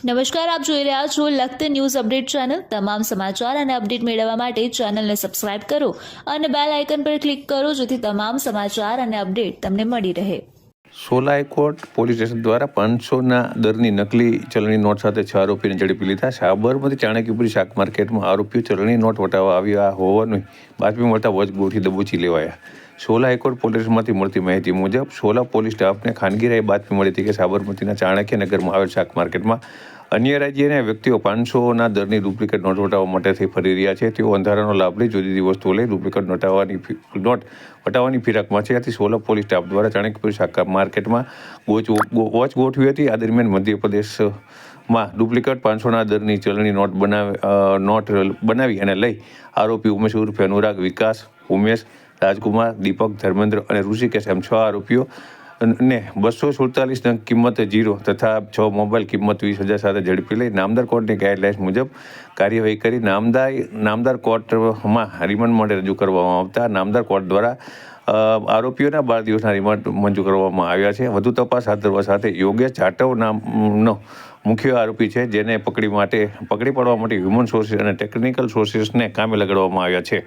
નમસ્કાર, આપ જોઈ રહ્યા છો લખત ન્યૂઝ અપડેટ ચેનલ। તમામ સમાચાર અને અપડેટ મેળવવા માટે ચેનલને સબસ્ક્રાઇબ કરો અને બેલ આઇકન પર ક્લિક કરો જેથી તમામ સમાચાર અને અપડેટ તમને મળી રહે। સોલા હાઈકોર્ટ પોલીસ સ્ટેશન દ્વારા 500ના દરની નકલી ચલણી નોટ સાથે 6 આરોપીને ઝડપી લીધા। સાબરમતી ચાણક્યપુરી શાક માર્કેટમાં આરોપીઓ ચલણી નોટ વટાવવા આવ્યા હોવાની બાતમી મળતા વચગોઠી દબોચી લેવાયા। સોલા હાઈકોર્ટ પોલીસમાંથી મળતી માહિતી મુજબ સોલા પોલીસ સ્ટાફને ખાનગી રાહે બાતમી મળી હતી કે સાબરમતીના ચાણક્યનગરમાં આવેલ શાક માર્કેટમાં અન્ય રાજ્યના વ્યક્તિઓ 500ના દરની ડુપ્લિકેટ નોટ વટાવવા માટેથી ફરી રહ્યા છે। તેઓ અંધારાનો લાભ લઈ જુદી જુદી વસ્તુઓ લઈ ડુપ્લિકેટ નોટ વટાવવાની ફિરાકમાં છે। આથી સોલા પોલીસ સ્ટાફ દ્વારા ચાણક્યપુરી શાક માર્કેટમાં વોચ ગોઠવી હતી। આ દરમિયાન મધ્યપ્રદેશમાં ડુપ્લિકેટ 500ના દરની ચલણી નોટ બનાવી અને લઈ આરોપી ઉમેશ ઉર્ફે અનુરાગ, વિકાસ, ઉમેશ, રાજકુમાર, દીપક, ધર્મેન્દ્ર અને ઋષિકેશ એમ 6 આરોપીઓ ને 247 નંગ કિંમત 0 તથા 6 મોબાઈલ કિંમત 20,000 સાથે ઝડપી લઈ નામદાર કોર્ટની ગાઈડલાઇન્સ મુજબ કાર્યવાહી કરી નામદાર કોર્ટમાં રિમાન્ડ માટે રજૂ કરવામાં આવતા નામદાર કોર્ટ દ્વારા આરોપીઓના 12 દિવસના રિમાન્ડ મંજૂર કરવામાં આવ્યા છે। વધુ તપાસ હાથ ધરવા સાથે યોગેશ જાટવ નામનો મુખ્ય આરોપી છે, જેને પકડી પાડવા માટે હ્યુમન સોર્સિસ અને ટેકનિકલ સોર્સિસને કામે લગાડવામાં આવ્યા છે।